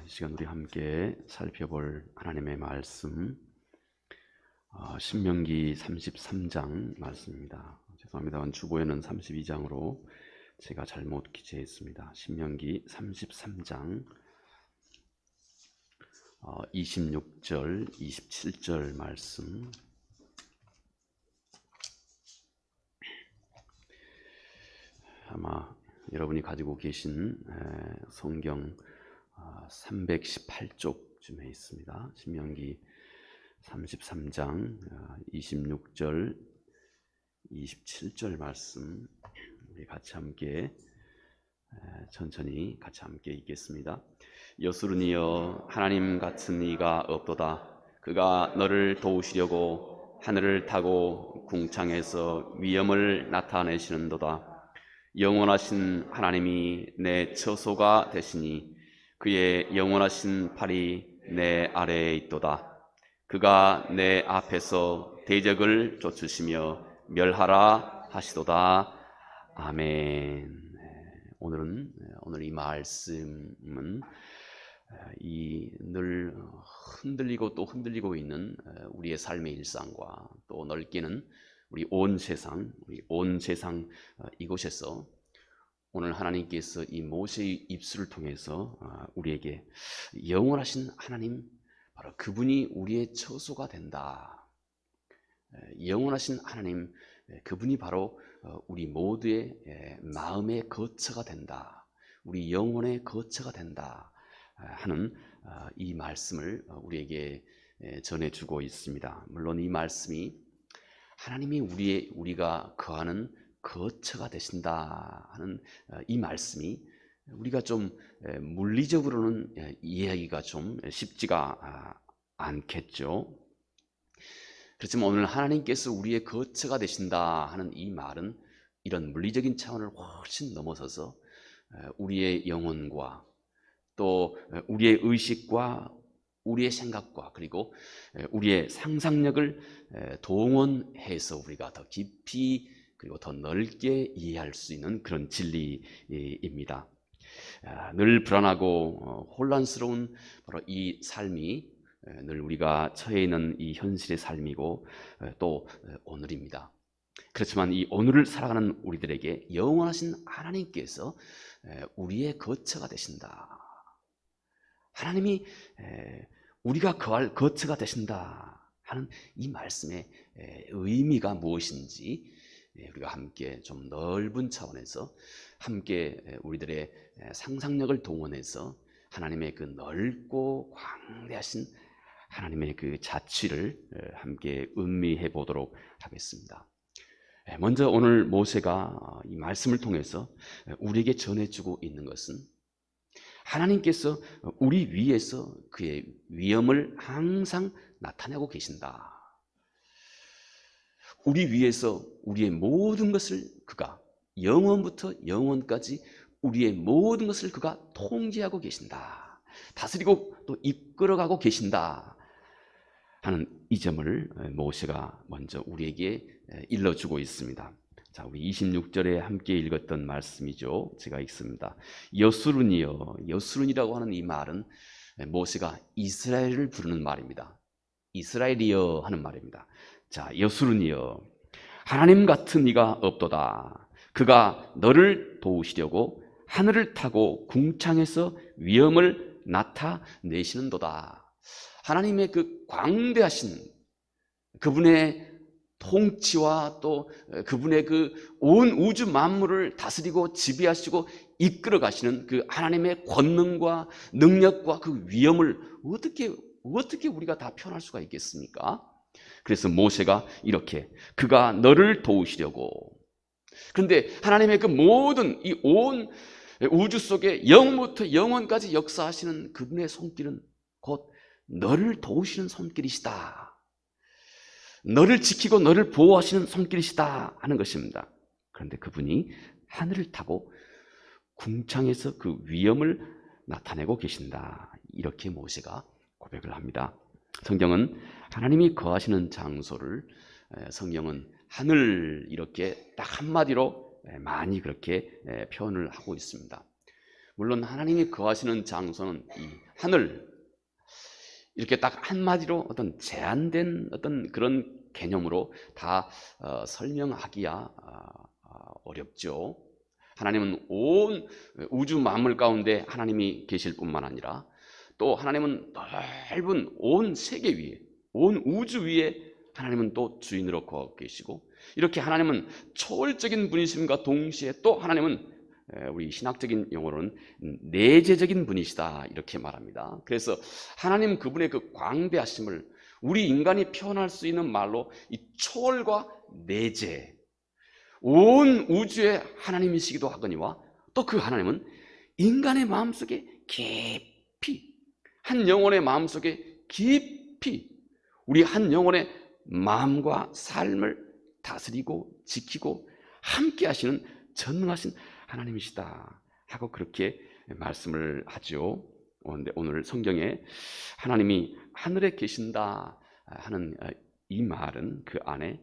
이 시간 우리 함께 살펴볼 하나님의 말씀 신명기 33장 말씀입니다. 죄송합니다. 주보에는 32장으로 제가 잘못 기재했습니다. 신명기 33장 26절, 27절 말씀. 아마 여러분이 가지고 계신 성경 318쪽쯤에 있습니다. 신명기 33장 26절, 27절 말씀 우리 같이 함께 천천히 같이 함께 읽겠습니다. 여수르니여 하나님 같은 이가 없도다. 그가 너를 도우시려고 하늘을 타고 궁창에서 위엄을 나타내시는도다. 영원하신 하나님이 내 처소가 되시니 그의 영원하신 팔이 내 아래에 있도다. 그가 내 앞에서 대적을 쫓으시며 멸하라 하시도다. 아멘. 오늘 이 말씀은 이 늘 흔들리고 또 흔들리고 있는 우리의 삶의 일상과 또 넓게는 우리 온 세상 이곳에서 오늘 하나님께서 이 모세의 입술을 통해서 우리에게 영원하신 하나님, 바로 그분이 우리의 처소가 된다. 영원하신 하나님, 그분이 바로 우리 모두의 마음의 거처가 된다. 우리 영혼의 거처가 된다 하는 이 말씀을 우리에게 전해주고 있습니다. 물론 이 말씀이 하나님이 우리가 거하는 거처가 되신다 하는 이 말씀이 우리가 좀 물리적으로는 이해하기가 좀 쉽지가 않겠죠. 그렇지만 오늘 하나님께서 우리의 거처가 되신다 하는 이 말은 이런 물리적인 차원을 훨씬 넘어서서 우리의 영혼과 또 우리의 의식과 우리의 생각과 그리고 우리의 상상력을 동원해서 우리가 더 깊이 그리고 더 넓게 이해할 수 있는 그런 진리입니다. 늘 불안하고 혼란스러운 바로 이 삶이 늘 우리가 처해 있는 이 현실의 삶이고 또 오늘입니다. 그렇지만 이 오늘을 살아가는 우리들에게 영원하신 하나님께서 우리의 거처가 되신다. 하나님이 우리가 거할 거처가 되신다 하는 이 말씀의 의미가 무엇인지 우리가 함께 좀 넓은 차원에서 함께 우리들의 상상력을 동원해서 하나님의 그 넓고 광대하신 하나님의 그 자취를 함께 음미해 보도록 하겠습니다. 먼저 오늘 모세가 이 말씀을 통해서 우리에게 전해주고 있는 것은 하나님께서 우리 위에서 그의 위엄을 항상 나타내고 계신다. 우리 위에서 우리의 모든 것을 그가 영원부터 영원까지 우리의 모든 것을 그가 통제하고 계신다. 다스리고 또 이끌어가고 계신다 하는 이 점을 모세가 먼저 우리에게 일러주고 있습니다. 자, 우리 26절에 함께 읽었던 말씀이죠. 제가 읽습니다. 여수룬이여. 여수룬이라고 하는 이 말은 모세가 이스라엘을 부르는 말입니다. 이스라엘이여 하는 말입니다. 자, 여수룬이여. 하나님 같은 이가 없도다. 그가 너를 도우시려고 하늘을 타고 궁창에서 위엄을 나타내시는도다. 하나님의 그 광대하신 그분의 통치와 또 그분의 그 온 우주 만물을 다스리고 지배하시고 이끌어 가시는 그 하나님의 권능과 능력과 그 위엄을 어떻게 우리가 다 표현할 수가 있겠습니까? 그래서 모세가 이렇게 그가 너를 도우시려고. 그런데 하나님의 그 모든 이 온 우주 속에 영부터 영원까지 역사하시는 그분의 손길은 곧 너를 도우시는 손길이시다. 너를 지키고 너를 보호하시는 손길이시다 하는 것입니다. 그런데 그분이 하늘을 타고 궁창에서 그 위엄을 나타내고 계신다. 이렇게 모세가 고백을 합니다. 성경은 하나님이 거하시는 장소를 성경은 하늘 이렇게 딱 한마디로 많이 그렇게 표현을 하고 있습니다. 물론 하나님이 거하시는 장소는 이 하늘, 이렇게 딱 한마디로 어떤 제한된 어떤 그런 개념으로 다 설명하기야 어렵죠. 하나님은 온 우주 만물 가운데 하나님이 계실 뿐만 아니라 또 하나님은 넓은 온 세계 위에, 온 우주 위에 하나님은 또 주인으로 거하고 계시고, 이렇게 하나님은 초월적인 분이심과 동시에 또 하나님은 우리 신학적인 용어로는 내재적인 분이시다 이렇게 말합니다. 그래서 하나님 그분의 그 광대하심을 우리 인간이 표현할 수 있는 말로 이 초월과 내재, 온 우주의 하나님이시기도 하거니와 또 그 하나님은 인간의 마음속에 깊이, 한 영혼의 마음속에 깊이 우리 한 영혼의 마음과 삶을 다스리고 지키고 함께 하시는 전능하신 하나님이시다 하고 그렇게 말씀을 하죠. 그런데 오늘 성경에 하나님이 하늘에 계신다 하는 이 말은 그 안에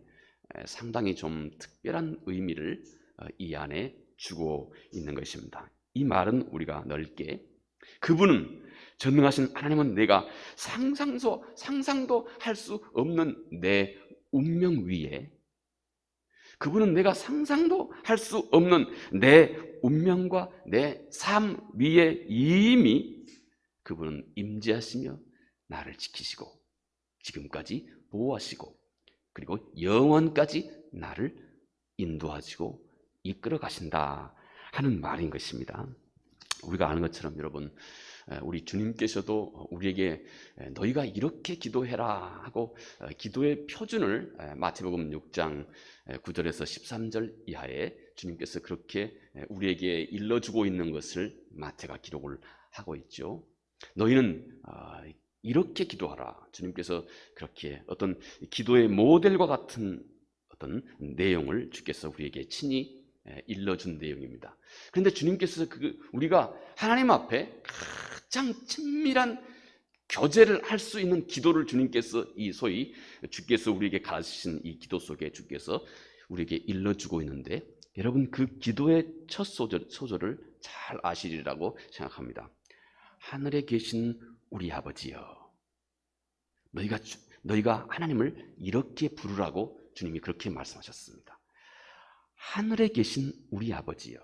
상당히 좀 특별한 의미를 이 안에 주고 있는 것입니다. 이 말은 우리가 넓게 그분은, 전능하신 하나님은 내가 상상도 할 수 없는 내 운명 위에, 그분은 내가 상상도 할 수 없는 내 운명과 내 삶 위에 이미 그분은 임재하시며 나를 지키시고 지금까지 보호하시고 그리고 영원까지 나를 인도하시고 이끌어 가신다 하는 말인 것입니다. 우리가 아는 것처럼 여러분, 우리 주님께서도 우리에게 너희가 이렇게 기도해라 하고 기도의 표준을 마태복음 6장 9절에서 13절 이하에 주님께서 그렇게 우리에게 일러주고 있는 것을 마태가 기록을 하고 있죠. 너희는 이렇게 기도하라. 주님께서 그렇게 어떤 기도의 모델과 같은 어떤 내용을 주께서 우리에게 친히 일러준 내용입니다. 그런데 주님께서 우리가 하나님 앞에 가장 친밀한 교제를 할 수 있는 기도를 주님께서 소위 주께서 우리에게 가르치신 이 기도 속에 주께서 우리에게 일러주고 있는데, 여러분 그 기도의 첫 소절을 잘 아시리라고 생각합니다. 하늘에 계신 우리 아버지여, 너희가 하나님을 이렇게 부르라고 주님이 그렇게 말씀하셨습니다. 하늘에 계신 우리 아버지여.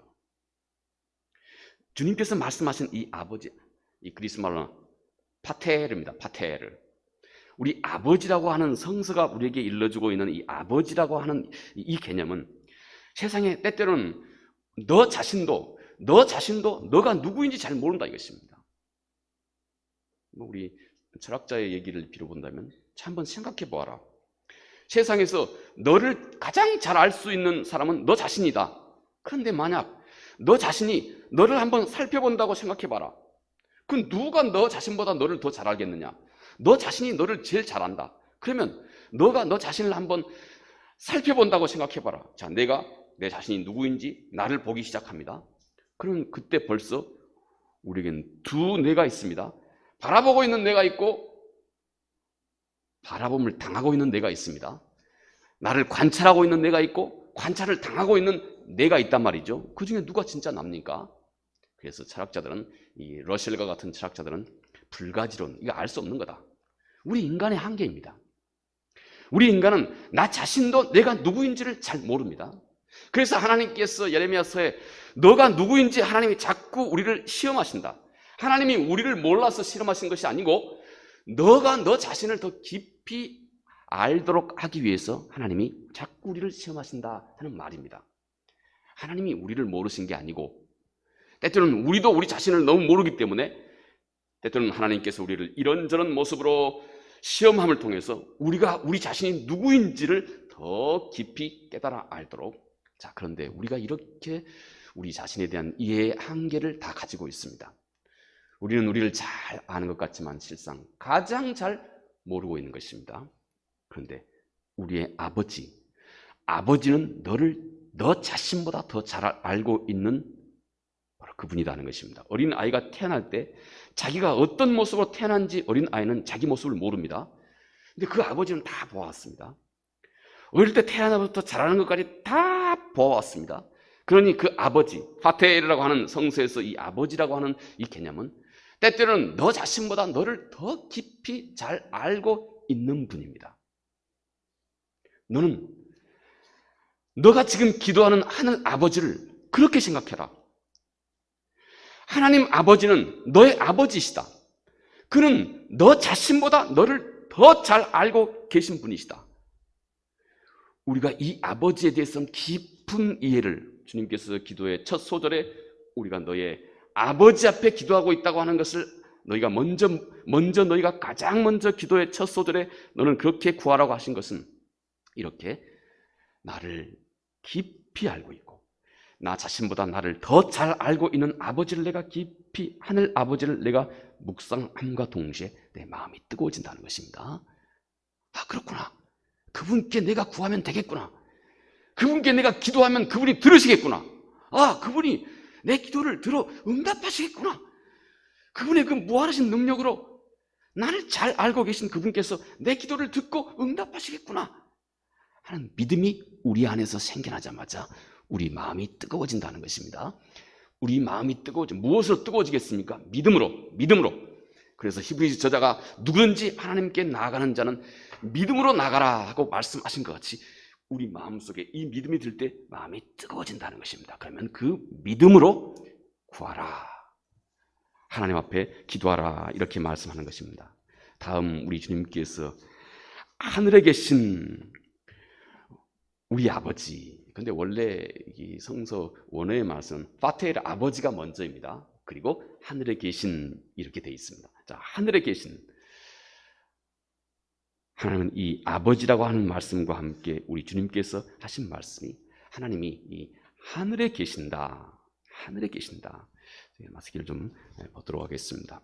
주님께서 말씀하신 이 아버지, 이 그리스 말로는 파테르입니다. 파테르. 우리 아버지라고 하는 성서가 우리에게 일러주고 있는 이 아버지라고 하는 이 개념은 세상에 때때로는 너 자신도 너가 누구인지 잘 모른다 이것입니다. 우리 철학자의 얘기를 빌어본다면 한번 생각해 보아라. 세상에서 너를 가장 잘 알 수 있는 사람은 너 자신이다. 그런데 만약 너 자신이 너를 한번 살펴본다고 생각해 봐라. 그럼 누가 너 자신보다 너를 더 잘 알겠느냐? 너 자신이 너를 제일 잘 안다. 그러면 너가 너 자신을 한번 살펴본다고 생각해 봐라. 자, 내가 내 자신이 누구인지 나를 보기 시작합니다. 그럼 그때 벌써 우리에겐 두 내가 있습니다. 바라보고 있는 내가 있고 바라봄을 당하고 있는 내가 있습니다. 나를 관찰하고 있는 내가 있고 관찰을 당하고 있는 내가 있단 말이죠. 그 중에 누가 진짜 납니까? 그래서 철학자들은, 이 러셀과 같은 철학자들은 불가지론, 이거 알 수 없는 거다. 우리 인간의 한계입니다. 우리 인간은 나 자신도 내가 누구인지를 잘 모릅니다. 그래서 하나님께서 예레미야서에 너가 누구인지 하나님이 자꾸 우리를 시험하신다. 하나님이 우리를 몰라서 실험하신 것이 아니고 너가 너 자신을 더 깊이 알도록 하기 위해서 하나님이 자꾸 우리를 시험하신다 하는 말입니다. 하나님이 우리를 모르신 게 아니고, 때때로는 우리도 우리 자신을 너무 모르기 때문에 때때로는 하나님께서 우리를 이런저런 모습으로 시험함을 통해서 우리가 우리 자신이 누구인지를 더 깊이 깨달아 알도록. 자, 그런데 우리가 이렇게 우리 자신에 대한 이해의 한계를 다 가지고 있습니다. 우리는 우리를 잘 아는 것 같지만 실상 가장 잘 모르고 있는 것입니다. 그런데 우리의 아버지는 너 자신보다 더 잘 알고 있는 바로 그분이라는 것입니다. 어린 아이가 태어날 때 자기가 어떤 모습으로 태어난지 어린 아이는 자기 모습을 모릅니다. 근데 그 아버지는 다 보아왔습니다. 어릴 때 태어나부터 자라는 것까지 다 보아왔습니다. 그러니 그 아버지, 파테르라고 하는 성서에서 이 아버지라고 하는 이 개념은 때때로는 너 자신보다 너를 더 깊이 잘 알고 있는 분입니다. 너는 너가 지금 기도하는 하늘 아버지를 그렇게 생각해라. 하나님 아버지는 너의 아버지시다. 그는 너 자신보다 너를 더 잘 알고 계신 분이시다. 우리가 이 아버지에 대해서는 깊은 이해를, 주님께서 기도의 첫 소절에 우리가 너의 아버지 앞에 기도하고 있다고 하는 것을 너희가 먼저 너희가 가장 먼저 기도의 첫 소절에 너는 그렇게 구하라고 하신 것은 이렇게 나를 깊이 알고 있고 나 자신보다 나를 더 잘 알고 있는 아버지를 내가 깊이, 하늘 아버지를 내가 묵상함과 동시에 내 마음이 뜨거워진다는 것입니다. 아, 그렇구나. 그분께 내가 구하면 되겠구나. 그분께 내가 기도하면 그분이 들으시겠구나. 아, 그분이 내 기도를 들어 응답하시겠구나. 그분의 그 무한하신 능력으로 나를 잘 알고 계신 그분께서 내 기도를 듣고 응답하시겠구나 하는 믿음이 우리 안에서 생겨나자마자 우리 마음이 뜨거워진다는 것입니다. 우리 마음이 무엇으로 뜨거워지겠습니까? 믿음으로. 그래서 히브리서 저자가 누구든지 하나님께 나아가는 자는 믿음으로 나가라 하고 말씀하신 것 같이 우리 마음속에 이 믿음이 들 때 마음이 뜨거워진다는 것입니다. 그러면 그 믿음으로 구하라, 하나님 앞에 기도하라, 이렇게 말씀하는 것입니다. 다음 우리 주님께서 하늘에 계신 우리 아버지, 근데 원래 이 성서 원어의 말씀은 파테르 아버지가 먼저입니다. 그리고 하늘에 계신 이렇게 되어 있습니다. 자, 하늘에 계신 하나님은 이 아버지라고 하는 말씀과 함께 우리 주님께서 하신 말씀이 하나님이 이 하늘에 계신다. 하늘에 계신다. 마스크를 좀 보도록 하겠습니다.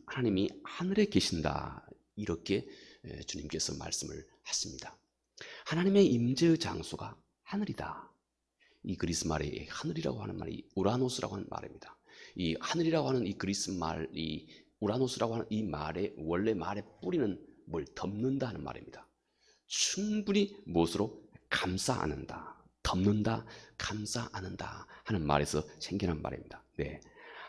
하나님이 하늘에 계신다. 이렇게 주님께서 말씀을 하십니다. 하나님의 임재의 장소가 하늘이다. 이 그리스 말의 하늘이라고 하는 말이 우라노스라고 하는 말입니다. 이 하늘이라고 하는 이 그리스 말, 이 우라노스라고 하는 이 말의 원래 말의 뿌리는 뭘 덮는다 하는 말입니다. 충분히 무엇으로 감싸 안는다, 덮는다, 감싸 안는다 하는 말에서 생겨난 말입니다. 네,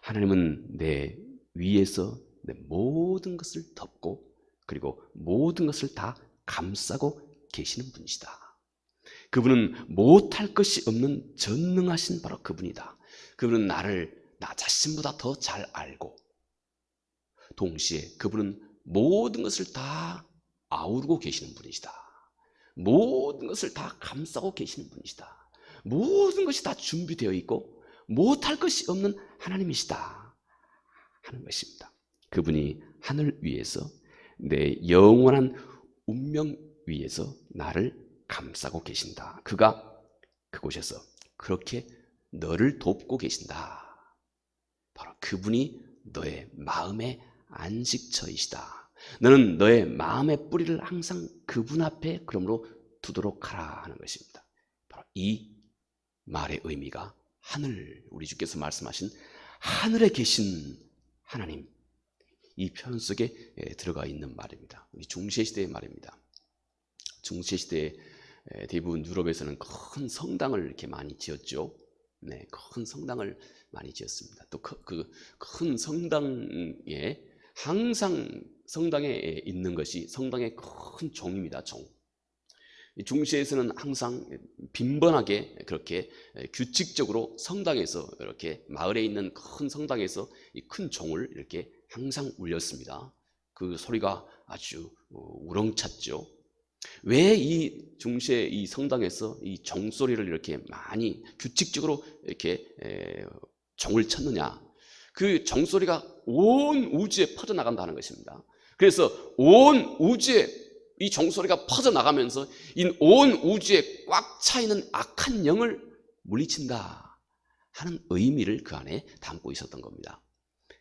하나님은 내 위에서 내 모든 것을 덮고 그리고 모든 것을 다 감싸고 계시는 분이시다. 그분은 못할 것이 없는 전능하신 바로 그분이다. 그분은 나를 나 자신보다 더 잘 알고 동시에 그분은 모든 것을 다 아우르고 계시는 분이시다. 모든 것을 다 감싸고 계시는 분이시다. 모든 것이 다 준비되어 있고 못할 것이 없는 하나님이시다 하는 것입니다. 그분이 하늘 위에서 내 영원한 운명 위에서 나를 감싸고 계신다. 그가 그곳에서 그렇게 너를 돕고 계신다. 바로 그분이 너의 마음의 안식처이시다. 너는 너의 마음의 뿌리를 항상 그분 앞에 그러므로 두도록 하라 하는 것입니다. 바로 이 말의 의미가 하늘, 우리 주께서 말씀하신 하늘에 계신 하나님, 이 표현 속에 들어가 있는 말입니다. 우리 중세시대의 말입니다. 중세시대에 대부분 유럽에서는 큰 성당을 이렇게 많이 지었죠. 네, 큰 성당을 많이 지었습니다. 또 그 큰 성당에 항상 성당에 있는 것이 성당의 큰 종입니다. 종. 중시에서는 항상 빈번하게 그렇게 규칙적으로 성당에서 이렇게 마을에 있는 큰 성당에서 이 큰 종을 이렇게 항상 울렸습니다. 그 소리가 아주 우렁찼죠. 왜 이 중시의 이 성당에서 이 종소리를 이렇게 많이 규칙적으로 이렇게 종을 쳤느냐? 그 종소리가 온 우주에 퍼져나간다는 것입니다. 그래서 온 우주에 이 종소리가 퍼져나가면서 이 온 우주에 꽉 차 있는 악한 영을 물리친다 하는 의미를 그 안에 담고 있었던 겁니다.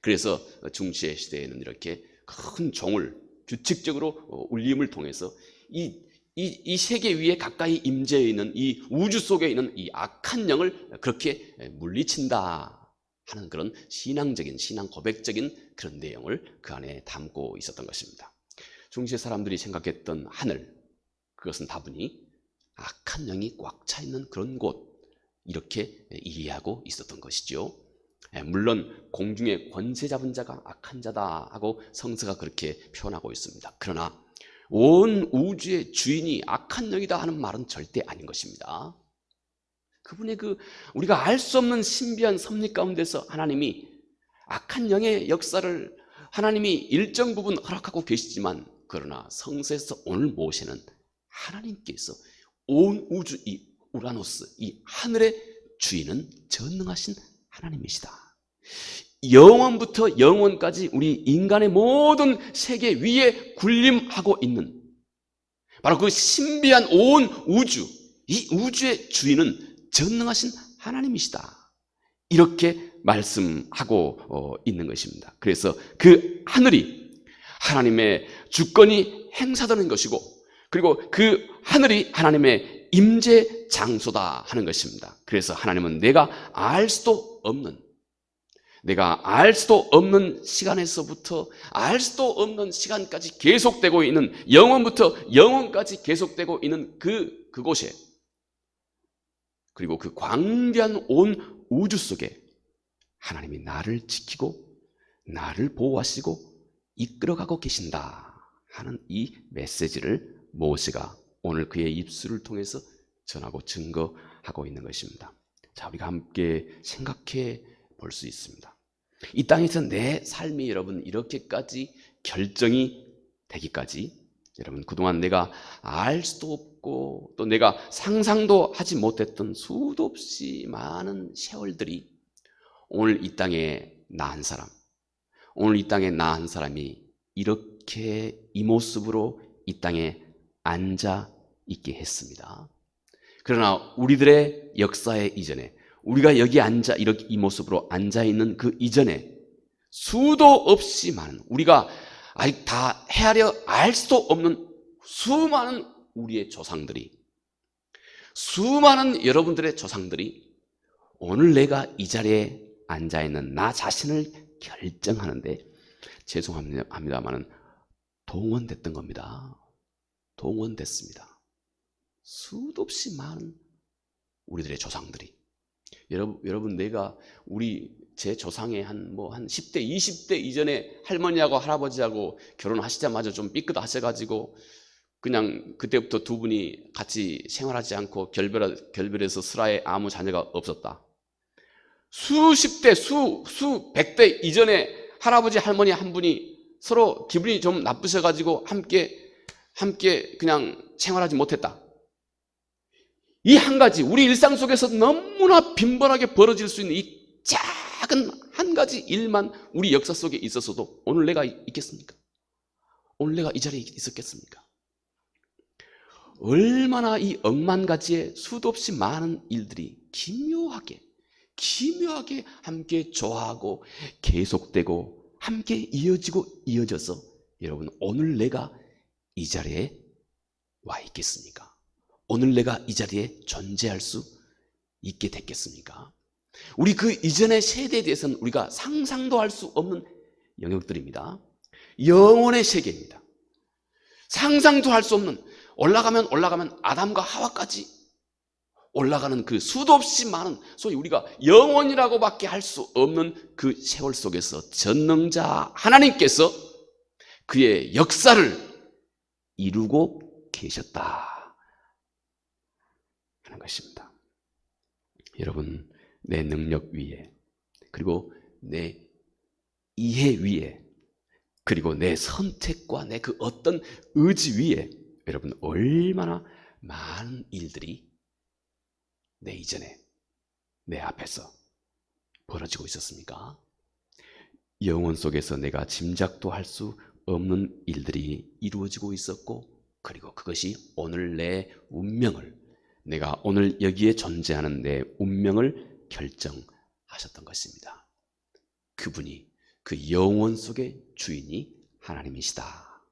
그래서 중시의 시대에는 이렇게 큰 종을 규칙적으로 울림을 통해서 이 세계 위에 가까이 임재해 있는 이 우주 속에 있는 이 악한 영을 그렇게 물리친다 하는 그런 신앙적인, 신앙 고백적인 그런 내용을 그 안에 담고 있었던 것입니다. 중세 사람들이 생각했던 하늘, 그것은 다분히 악한 영이 꽉 차 있는 그런 곳, 이렇게 이해하고 있었던 것이죠. 물론 공중의 권세 잡은 자가 악한 자다 하고 성서가 그렇게 표현하고 있습니다. 그러나 온 우주의 주인이 악한 영이다 하는 말은 절대 아닌 것입니다. 그분의 우리가 알 수 없는 신비한 섭리 가운데서 하나님이 악한 영의 역사를 하나님이 일정 부분 허락하고 계시지만, 그러나 성서에서 오늘 모시는 하나님께서 온 우주, 이 우라노스, 이 하늘의 주인은 전능하신 하나님이시다. 영원부터 영원까지 우리 인간의 모든 세계 위에 군림하고 있는 바로 그 신비한 온 우주, 이 우주의 주인은 전능하신 하나님이시다. 이렇게 말씀하고 있는 것입니다. 그래서 그 하늘이 하나님의 주권이 행사되는 것이고, 그리고 그 하늘이 하나님의 임재 장소다 하는 것입니다. 그래서 하나님은 내가 알 수도 없는 시간에서부터 알 수도 없는 시간까지 계속되고 있는, 영원부터 영원까지 계속되고 있는 그곳에, 그리고 그 광대한 온 우주 속에 하나님이 나를 지키고 나를 보호하시고 이끌어가고 계신다 하는 이 메시지를 모세가 오늘 그의 입술을 통해서 전하고 증거하고 있는 것입니다. 자, 우리가 함께 생각해 볼 수 있습니다. 이 땅에서 내 삶이 여러분 이렇게까지 결정이 되기까지, 여러분 그동안 내가 알 수도 없고 또 내가 상상도 하지 못했던 수도 없이 많은 세월들이 오늘 이 땅에 나 한 사람, 오늘 이 땅에 나 한 사람이 이렇게 이 모습으로 이 땅에 앉아 있게 했습니다. 그러나 우리들의 역사의 이전에, 우리가 여기 앉아 이렇게 이 모습으로 앉아 있는 그 이전에 수도 없이 많은, 우리가 다 헤아려 알 수도 없는 수많은 우리의 조상들이, 수많은 여러분들의 조상들이 오늘 내가 이 자리에 앉아 있는 나 자신을 결정하는데, 죄송합니다만은 동원됐던 겁니다. 동원됐습니다. 수도 없이 많은 우리들의 조상들이, 여러분 내가 제 조상의 한 10대 20대 이전에 할머니하고 할아버지하고 결혼하시자마자 좀 삐끗하셔가지고 그냥 그때부터 두 분이 같이 생활하지 않고 결별해서 슬하에 아무 자녀가 없었다. 수십 대, 수백 대 이전에 할아버지 할머니 한 분이 서로 기분이 좀 나쁘셔가지고 함께 그냥 생활하지 못했다. 이 한 가지, 우리 일상 속에서 너무나 빈번하게 벌어질 수 있는 이 작은 한 가지 일만 우리 역사 속에 있었어도 오늘 내가 있겠습니까? 오늘 내가 이 자리에 있었겠습니까? 얼마나 이 억만 가지의 수도 없이 많은 일들이 기묘하게 함께 조화하고 계속되고 함께 이어져서 여러분 오늘 내가 이 자리에 와 있겠습니까? 오늘 내가 이 자리에 존재할 수 있게 됐겠습니까? 우리 그 이전의 세대에 대해서는 우리가 상상도 할 수 없는 영역들입니다. 영혼의 세계입니다. 상상도 할 수 없는, 올라가면 아담과 하와까지 올라가는 그 수도 없이 많은, 소위 우리가 영혼이라고밖에 할 수 없는 그 세월 속에서 전능자 하나님께서 그의 역사를 이루고 계셨다 하는 것입니다. 여러분, 내 능력 위에, 그리고 내 이해 위에, 그리고 내 선택과 내 그 어떤 의지 위에 여러분 얼마나 많은 일들이 내 이전에 내 앞에서 벌어지고 있었습니까? 영혼 속에서 내가 짐작도 할 수 없는 일들이 이루어지고 있었고, 그리고 그것이 오늘 내 운명을, 내가 오늘 여기에 존재하는 내 운명을 결정하셨던 것입니다. 그분이, 그 영혼 속의 주인이 하나님이시다,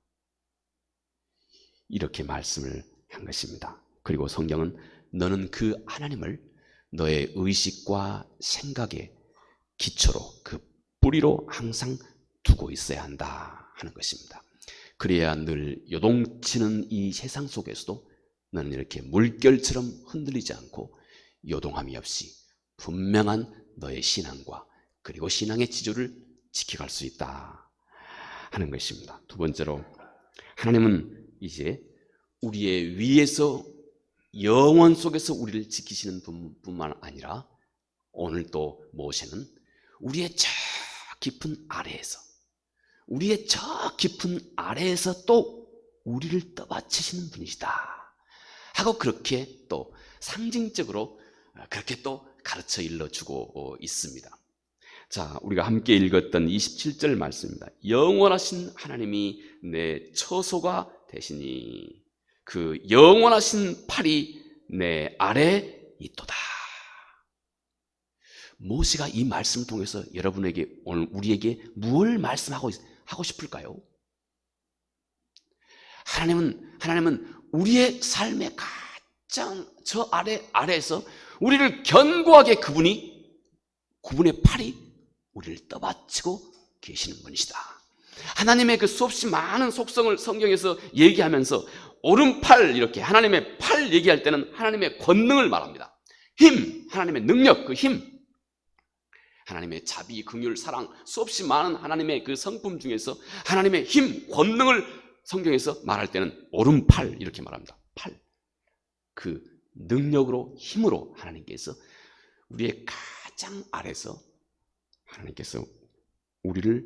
이렇게 말씀을 한 것입니다. 그리고 성경은 너는 그 하나님을 너의 의식과 생각의 기초로, 그 뿌리로 항상 두고 있어야 한다 하는 것입니다. 그래야 늘 요동치는 이 세상 속에서도 너는 이렇게 물결처럼 흔들리지 않고 요동함이 없이 분명한 너의 신앙과 그리고 신앙의 지조를 지켜갈 수 있다 하는 것입니다. 두 번째로, 하나님은 이제 우리의 위에서 영원 속에서 우리를 지키시는 분뿐만 아니라 오늘 또 모세는 우리의 저 깊은 아래에서, 우리의 저 깊은 아래에서 또 우리를 떠받치시는 분이시다 하고 그렇게 또 상징적으로 그렇게 또 가르쳐 일러주고 있습니다. 자, 우리가 함께 읽었던 27절 말씀입니다. 영원하신 하나님이 내 처소가 되시니 그 영원하신 팔이 내 아래 있도다. 모세가 이 말씀을 통해서 여러분에게, 오늘 우리에게 무엇을 말씀하고 싶을까요? 하나님은 우리의 삶의 가장 저 아래에서 우리를 견고하게 그분의 팔이 우리를 떠받치고 계시는 분이시다. 하나님의 그 수없이 많은 속성을 성경에서 얘기하면서 오른팔, 이렇게 하나님의 팔 얘기할 때는 하나님의 권능을 말합니다. 힘, 하나님의 능력, 그 힘, 하나님의 자비, 긍휼, 사랑, 수없이 많은 하나님의 그 성품 중에서 하나님의 힘, 권능을 성경에서 말할 때는 오른팔 이렇게 말합니다. 팔, 그 능력으로, 힘으로 하나님께서 우리의 가장 아래서 하나님께서 우리를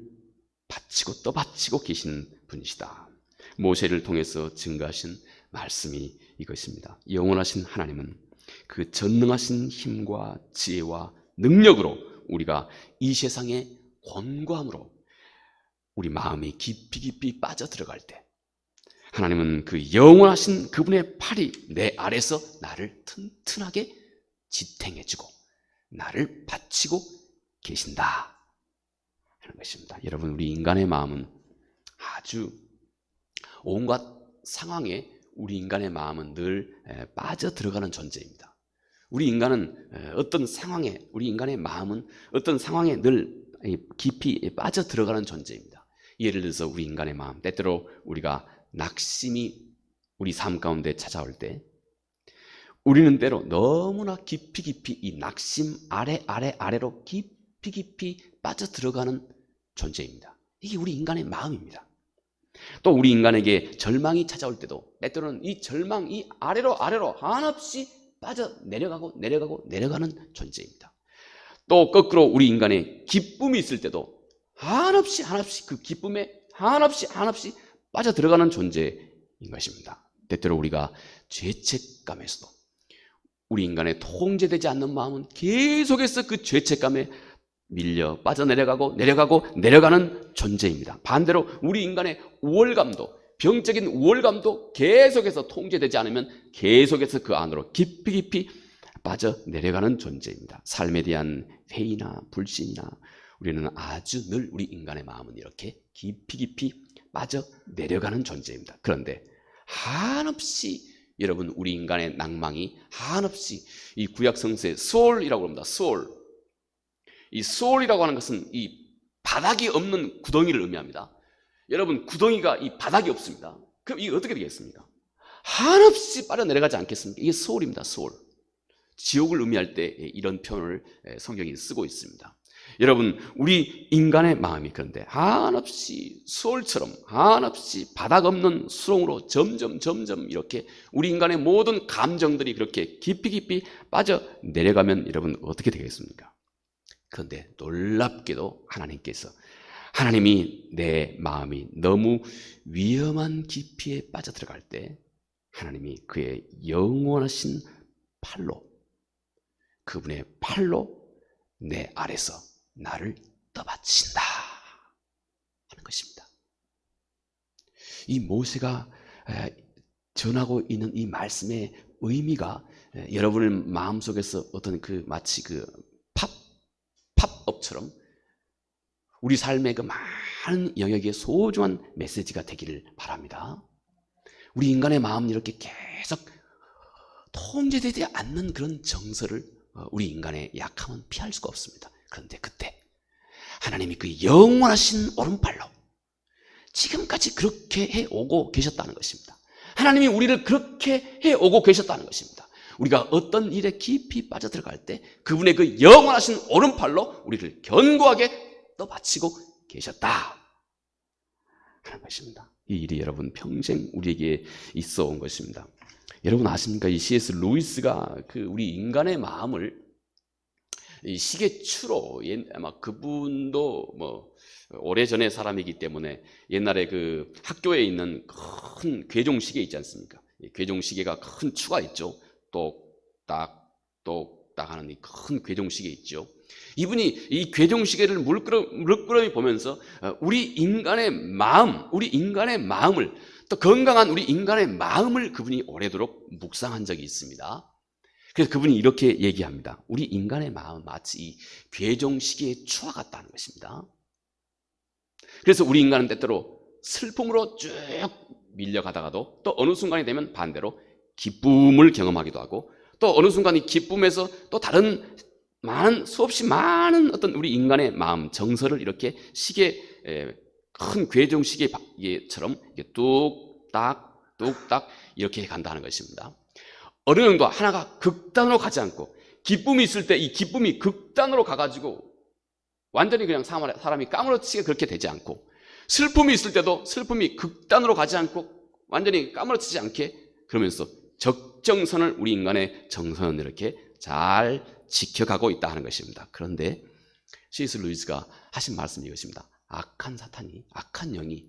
바치고 떠받치고 계시는 분이시다. 모세를 통해서 증거하신 말씀이 이것입니다. 영원하신 하나님은 그 전능하신 힘과 지혜와 능력으로 우리가 이 세상의 곤고함으로 우리 마음이 깊이 빠져들어갈 때 하나님은 그 영원하신 그분의 팔이 내 아래서 나를 튼튼하게 지탱해주고 나를 받치고 계신다 하는 것입니다. 여러분, 우리 인간의 마음은 아주 온갖 상황에 우리 인간의 마음은 늘 빠져들어가는 존재입니다. 우리 인간은 우리 인간의 마음은 어떤 상황에 늘 깊이 빠져들어가는 존재입니다. 예를 들어서 우리 인간의 마음, 때때로 우리가 낙심이 우리 삶 가운데 찾아올 때 우리는 때로 너무나 깊이 이 낙심 아래로 깊이 빠져들어가는 존재입니다. 이게 우리 인간의 마음입니다. 또 우리 인간에게 절망이 찾아올 때도 때때로는 이 절망, 이 아래로 한없이 빠져 내려가는 존재입니다. 또 거꾸로 우리 인간의 기쁨이 있을 때도 한없이 그 기쁨에 한없이 빠져 들어가는 존재인 것입니다. 때때로 우리가 죄책감에서도 우리 인간의 통제되지 않는 마음은 계속해서 그 죄책감에 밀려 내려가는 존재입니다. 반대로 우리 인간의 우월감도, 병적인 우월감도 계속해서 통제되지 않으면 계속해서 그 안으로 깊이 빠져 내려가는 존재입니다. 삶에 대한 회의나 불신이나 우리는 아주 늘 우리 인간의 마음은 이렇게 깊이 빠져 내려가는 존재입니다. 그런데 한없이 여러분, 우리 인간의 낭망이 한없이 이 구약 성서의 소울이라고 합니다. 이 소울이라고 하는 것은 이 바닥이 없는 구덩이를 의미합니다. 여러분, 구덩이가 이 바닥이 없습니다. 그럼 이게 어떻게 되겠습니까? 한없이 빠져내려가지 않겠습니까? 이게 소울입니다. 소울. 지옥을 의미할 때 이런 표현을 성경이 쓰고 있습니다. 여러분, 우리 인간의 마음이 그런데 한없이 소울처럼 한없이 바닥 없는 수렁으로 점점 이렇게 우리 인간의 모든 감정들이 그렇게 깊이 빠져 내려가면 여러분 어떻게 되겠습니까? 그런데 놀랍게도 하나님이 내 마음이 너무 위험한 깊이에 빠져들어갈 때 하나님이 그의 영원하신 팔로, 그분의 팔로 내 아래서 나를 떠받친다 하는 것입니다. 이 모세가 전하고 있는 이 말씀의 의미가 여러분의 마음속에서 어떤 마치 팝업처럼 우리 삶의 그 많은 영역에 소중한 메시지가 되기를 바랍니다. 우리 인간의 마음은 이렇게 계속 통제되지 않는 그런 정서를 우리 인간의 약함은 피할 수가 없습니다. 그런데 그때 하나님이 그 영원하신 오른팔로 지금까지 그렇게 해오고 계셨다는 것입니다. 하나님이 우리를 그렇게 해오고 계셨다는 것입니다. 우리가 어떤 일에 깊이 빠져들어갈 때 그분의 그 영원하신 오른팔로 우리를 견고하게 떠받치고 계셨다 하는 것입니다. 이 일이 여러분 평생 우리에게 있어 온 것입니다. 여러분 아십니까? 이 C.S. 루이스가 그 우리 인간의 마음을 이 시계추로, 아마 그분도 뭐 오래전의 사람이기 때문에 옛날에 그 학교에 있는 큰 괴종시계 있지 않습니까? 괴종시계가 큰 추가 있죠. 똑딱 똑딱 하는 이 큰 괴종시계 있죠. 이분이 이 괴종시계를 물끄러미 보면서 우리 인간의 마음을, 또 건강한 우리 인간의 마음을 그분이 오래도록 묵상한 적이 있습니다. 그래서 그분이 이렇게 얘기합니다. 우리 인간의 마음은 마치 이 괴종시계의 추와 같다는 것입니다. 그래서 우리 인간은 때때로 슬픔으로 쭉 밀려가다가도 또 어느 순간이 되면 반대로 기쁨을 경험하기도 하고, 또 어느 순간 이 기쁨에서 또 다른 수없이 많은 어떤 우리 인간의 마음, 정서를 이렇게 큰 괴종시계처럼 뚝딱 뚝딱 이렇게 간다는 것입니다. 어느 정도 하나가 극단으로 가지 않고, 기쁨이 있을 때 이 기쁨이 극단으로 가가지고 완전히 그냥 사람이 까무러치게 그렇게 되지 않고, 슬픔이 있을 때도 슬픔이 극단으로 가지 않고 완전히 까무러치지 않게, 그러면서 적정선을 우리 인간의 정선은 이렇게 잘 지켜가고 있다 하는 것입니다. 그런데 C.S. 루이스가 하신 말씀이 이것입니다. 악한 사탄이, 악한 영이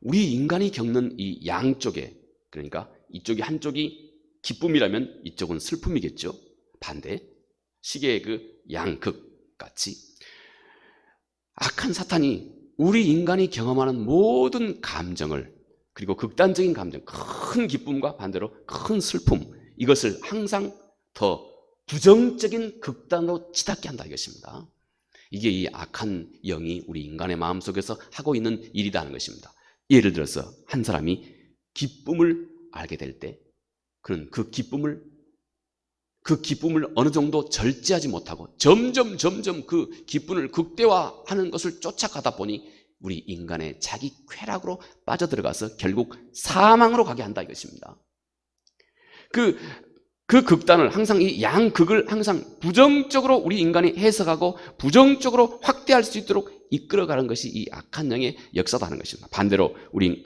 우리 인간이 겪는 이 양쪽에, 그러니까 이쪽이 한쪽이 기쁨이라면 이쪽은 슬픔이겠죠. 반대, 시계의 그 양극 같이 악한 사탄이 우리 인간이 경험하는 모든 감정을, 그리고 극단적인 감정, 큰 기쁨과 반대로 큰 슬픔, 이것을 항상 더 부정적인 극단으로 치닫게 한다 이것입니다. 이게 이 악한 영이 우리 인간의 마음속에서 하고 있는 일이라는 것입니다. 예를 들어서 한 사람이 기쁨을 알게 될 때, 그는 그 기쁨을 어느 정도 절제하지 못하고 점점 그 기쁨을 극대화하는 것을 쫓아가다 보니 우리 인간의 자기 쾌락으로 빠져들어가서 결국 사망으로 가게 한다 이것입니다. 그 극단을 항상, 이 양극을 항상 부정적으로 우리 인간이 해석하고 부정적으로 확대할 수 있도록 이끌어가는 것이 이 악한 영의 역사다 하는 것입니다. 반대로 우리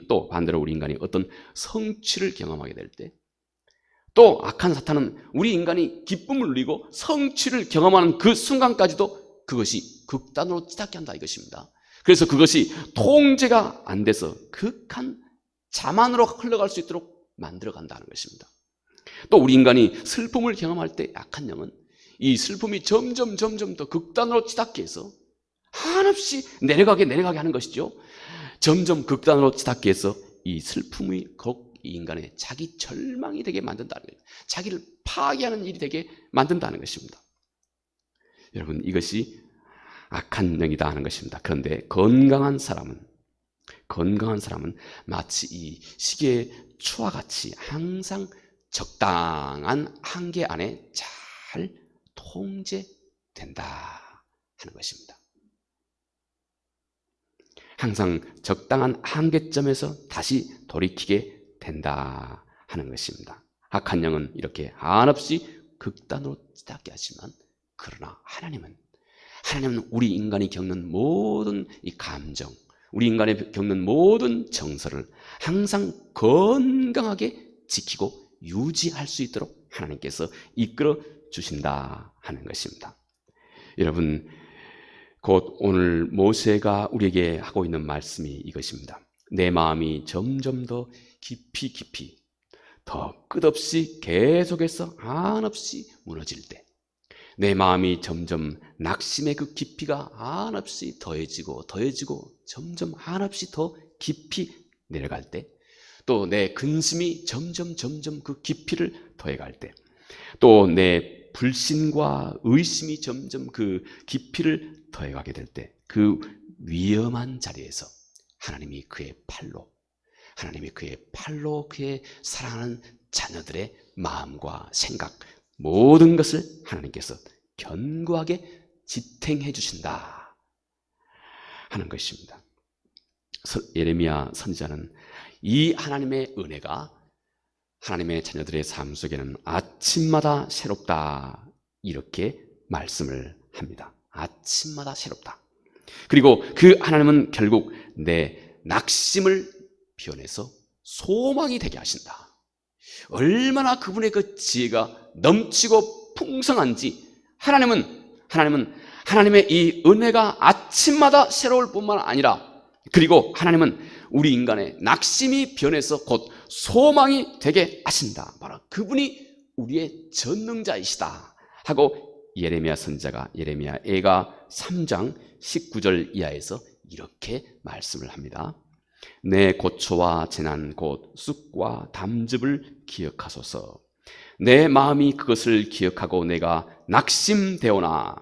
인간이 어떤 성취를 경험하게 될 때, 또 악한 사탄은 우리 인간이 기쁨을 누리고 성취를 경험하는 그 순간까지도 그것이 극단으로 치닫게 한다 이것입니다. 그래서 그것이 통제가 안 돼서 극한 자만으로 흘러갈 수 있도록 만들어간다는 것입니다. 또 우리 인간이 슬픔을 경험할 때 악한 영은 이 슬픔이 점점 더 극단으로 치닫게 해서 한없이 내려가게 하는 것이죠. 점점 극단으로 치닫게 해서 이 슬픔이 이 인간의 자기 절망이 되게 만든다는 거예요. 자기를 파괴하는 일이 되게 만든다는 것입니다. 여러분, 이것이 악한 영이다 하는 것입니다. 그런데 건강한 사람은 마치 이 시계의 추와 같이 항상 적당한 한계 안에 잘 통제된다 하는 것입니다. 항상 적당한 한계점에서 다시 돌이키게 된다 하는 것입니다. 악한 영은 이렇게 한없이 극단으로 치닫게 하지만, 그러나 하나님은 우리 인간이 겪는 모든 이 감정, 우리 인간이 겪는 모든 정서를 항상 건강하게 지키고 유지할 수 있도록 하나님께서 이끌어 주신다 하는 것입니다. 여러분, 곧 오늘 모세가 우리에게 하고 있는 말씀이 이것입니다. 내 마음이 점점 더 깊이 더 끝없이 계속해서 한없이 무너질 때, 내 마음이 점점 낙심의 그 깊이가 한없이 더해지고 점점 한없이 더 깊이 내려갈 때, 또 내 근심이 점점 그 깊이를 더해갈 때, 또 내 불신과 의심이 점점 그 깊이를 더해가게 될 때, 그 위험한 자리에서 하나님이 그의 팔로 그의 사랑하는 자녀들의 마음과 생각, 모든 것을 하나님께서 견고하게 지탱해 주신다 하는 것입니다. 예레미야 선지자는 이 하나님의 은혜가 하나님의 자녀들의 삶 속에는 아침마다 새롭다, 이렇게 말씀을 합니다. 아침마다 새롭다. 그리고 그 하나님은 결국 내 낙심을 변해서 소망이 되게 하신다. 얼마나 그분의 그 지혜가 넘치고 풍성한지, 하나님의 이 은혜가 아침마다 새로울 뿐만 아니라, 그리고 하나님은 우리 인간의 낙심이 변해서 곧 소망이 되게 하신다. 바로 그분이 우리의 전능자이시다 하고 예레미야 선지자가 예레미야애가 3장 19절 이하에서 이렇게 말씀을 합니다. 내 고초와 재난 곧 쑥과 담즙을 기억하소서. 내 마음이 그것을 기억하고 내가 낙심되오나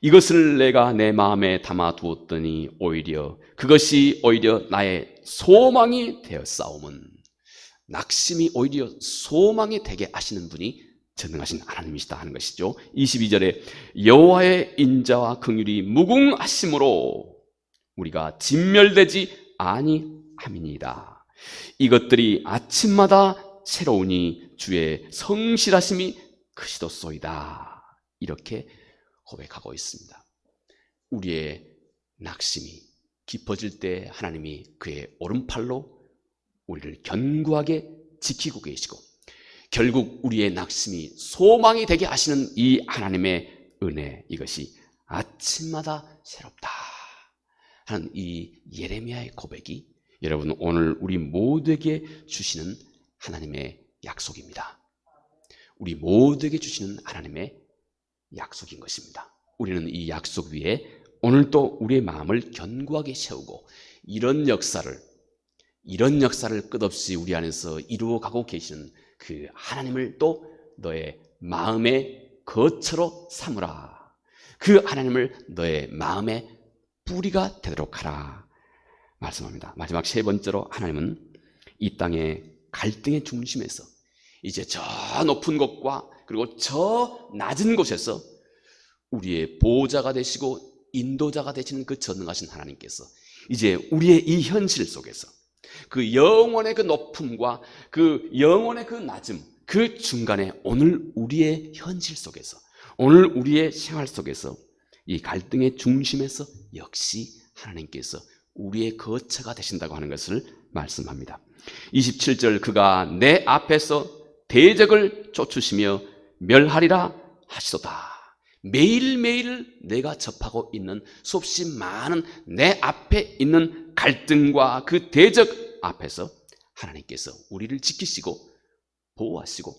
이것을 내가 내 마음에 담아두었더니 그것이 오히려 나의 소망이 되었사오면, 낙심이 오히려 소망이 되게 하시는 분이 전능하신 하나님이시다 하는 것이죠. 22절에 여호와의 인자와 긍휼이 무궁하심으로 우리가 진멸되지 아니함이니이다. 이것들이 아침마다 새로우니 주의 성실하심이 크시도소이다. 이렇게 고백하고 있습니다. 우리의 낙심이 깊어질 때 하나님이 그의 오른팔로 우리를 견고하게 지키고 계시고, 결국 우리의 낙심이 소망이 되게 하시는 이 하나님의 은혜, 이것이 아침마다 새롭다 하는 이 예레미야의 고백이 여러분 오늘 우리 모두에게 주시는 하나님의 약속입니다. 우리 모두에게 주시는 하나님의 약속인 것입니다. 우리는 이 약속 위에 오늘도 우리의 마음을 견고하게 세우고, 이런 역사를 끝없이 우리 안에서 이루어가고 계시는 그 하나님을 또 너의 마음의 거처로 삼으라. 그 하나님을 너의 마음의 뿌리가 되도록 하라 말씀합니다. 마지막 세 번째로, 하나님은 이 땅의 갈등의 중심에서 이제 저 높은 곳과 그리고 저 낮은 곳에서 우리의 보호자가 되시고 인도자가 되시는 그 전능하신 하나님께서 이제 우리의 이 현실 속에서 그 영원의 그 높음과 그 영원의 그 낮음, 그 중간에 오늘 우리의 현실 속에서, 오늘 우리의 생활 속에서 이 갈등의 중심에서 역시 하나님께서 우리의 거처가 되신다고 하는 것을 말씀합니다. 27절, 그가 내 앞에서 대적을 쫓으시며 멸하리라 하시도다. 매일매일 내가 접하고 있는 수없이 많은 내 앞에 있는 갈등과 그 대적 앞에서 하나님께서 우리를 지키시고 보호하시고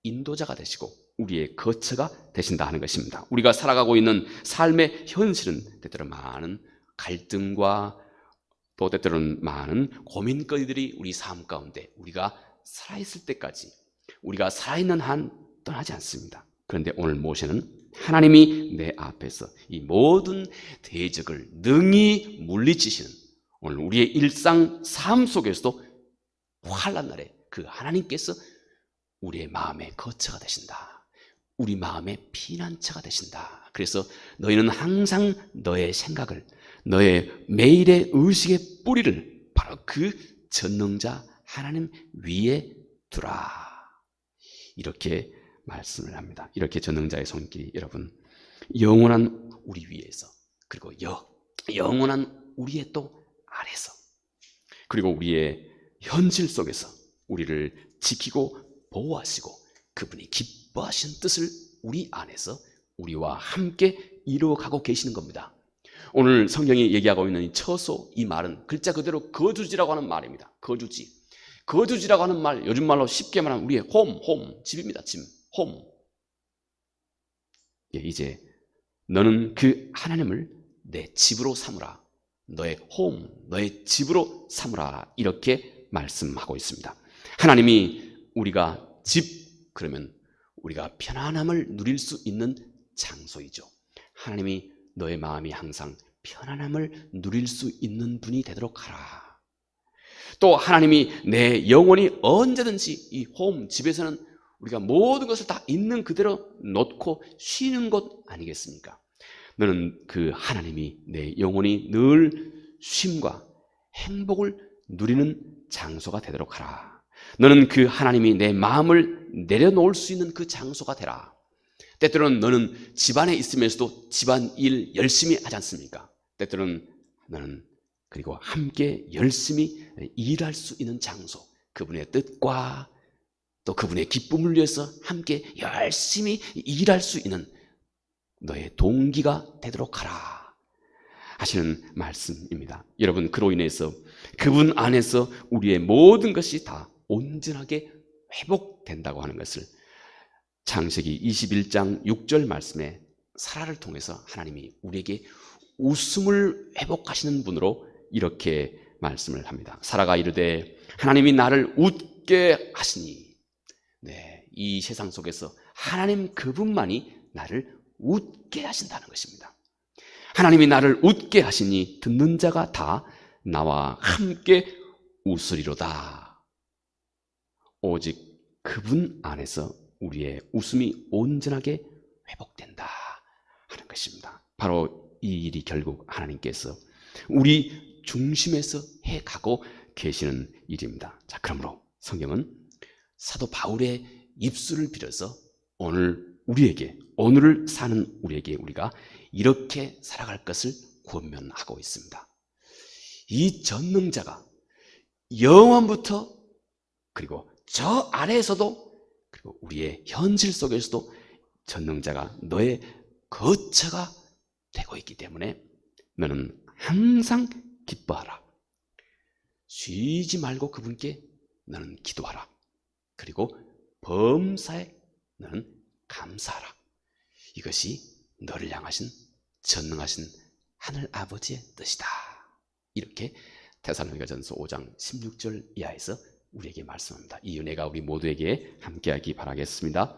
인도자가 되시고 우리의 거처가 되신다 하는 것입니다. 우리가 살아가고 있는 삶의 현실은 때때로 많은 갈등과 또 때때로는 많은 고민거리들이 우리 삶 가운데 우리가 살아있을 때까지, 우리가 살아있는 한 떠나지 않습니다. 그런데 오늘 모세는 하나님이 내 앞에서 이 모든 대적을 능히 물리치시는, 오늘 우리의 일상 삶 속에서도 환난 날에 그 하나님께서 우리의 마음의 거처가 되신다. 우리 마음의 피난처가 되신다. 그래서 너희는 항상 너의 생각을, 너의 매일의 의식의 뿌리를 바로 그 전능자 하나님 위에 두라. 이렇게 말씀을 합니다. 이렇게 전능자의 손길이 여러분 영원한 우리 위에서, 그리고 영원한 우리의 또 아래서, 그리고 우리의 현실 속에서 우리를 지키고 보호하시고 그분이 기뻐하시는 뜻을 우리 안에서 우리와 함께 이루어가고 계시는 겁니다. 오늘 성경이 얘기하고 있는 이 처소, 이 말은 글자 그대로 거주지라고 하는 말입니다. 거주지라고 하는 말, 요즘 말로 쉽게 말하면 우리의 홈, 집입니다. 집, 홈. 이제 너는 그 하나님을 내 집으로 삼으라. 너의 홈, 너의 집으로 삼으라. 이렇게 말씀하고 있습니다. 하나님이 우리가 집, 그러면 우리가 편안함을 누릴 수 있는 장소이죠. 하나님이 너의 마음이 항상 편안함을 누릴 수 있는 분이 되도록 하라. 또 하나님이 내 영혼이 언제든지 이 홈, 집에서는 우리가 모든 것을 다 있는 그대로 놓고 쉬는 곳 아니겠습니까? 너는 그 하나님이 내 영혼이 늘 쉼과 행복을 누리는 장소가 되도록 하라. 너는 그 하나님이 내 마음을 내려놓을 수 있는 그 장소가 되라. 때때로는 너는 집안에 있으면서도 집안일 열심히 하지 않습니까? 때때로는 너는 그리고 함께 열심히 일할 수 있는 장소, 그분의 뜻과 또 그분의 기쁨을 위해서 함께 열심히 일할 수 있는 너의 동기가 되도록 하라 하시는 말씀입니다. 여러분, 그로 인해서 그분 안에서 우리의 모든 것이 다 온전하게 회복된다고 하는 것을 창세기 21장 6절 말씀에 사라를 통해서 하나님이 우리에게 웃음을 회복하시는 분으로 이렇게 말씀을 합니다. 사라가 이르되 하나님이 나를 웃게 하시니, 네, 이 세상 속에서 하나님 그분만이 나를 웃게 하신다는 것입니다. 하나님이 나를 웃게 하시니 듣는 자가 다 나와 함께 웃으리로다. 오직 그분 안에서 우리의 웃음이 온전하게 회복된다 하는 것입니다. 바로 이 일이 결국 하나님께서 우리 중심에서 해가고 계시는 일입니다. 자, 그러므로 성경은 사도 바울의 입술을 빌어서 오늘을 사는 우리에게 우리가 이렇게 살아갈 것을 권면하고 있습니다. 이 전능자가 영원부터 그리고 저 아래에서도 그리고 우리의 현실 속에서도 전능자가 너의 거처가 되고 있기 때문에 너는 항상 기뻐하라. 쉬지 말고 그분께 너는 기도하라. 그리고 범사에 너는 감사하라. 이것이 너를 향하신 전능하신 하늘 아버지의 뜻이다. 이렇게 데살로니가전서 5장 16절 이하에서 우리에게 말씀합니다. 이 은혜가 우리 모두에게 함께하기 바라겠습니다.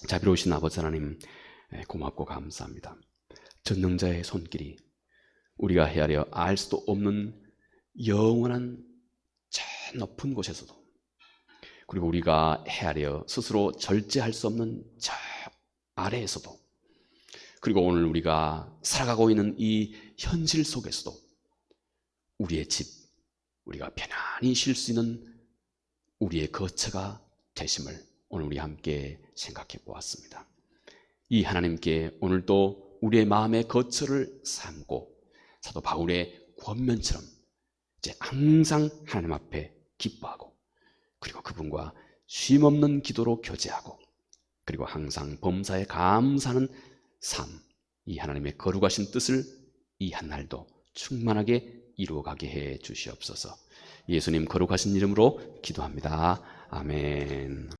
자비로우신 아버지 하나님, 고맙고 감사합니다. 전능자의 손길이 우리가 헤아려 알 수도 없는 영원한 저 높은 곳에서도, 그리고 우리가 헤아려 스스로 절제할 수 없는 저 아래에서도, 그리고 오늘 우리가 살아가고 있는 이 현실 속에서도 우리의 집, 우리가 편안히 쉴 수 있는 우리의 거처가 되심을 오늘 우리 함께 생각해 보았습니다. 이 하나님께 오늘도 우리의 마음의 거처를 삼고 사도 바울의 권면처럼 이제 항상 하나님 앞에 기뻐하고, 그리고 그분과 쉼없는 기도로 교제하고, 그리고 항상 범사에 감사하는 삶, 이 하나님의 거룩하신 뜻을 이 한날도 충만하게 이루어가게 해 주시옵소서. 예수님 거룩하신 이름으로 기도합니다. 아멘.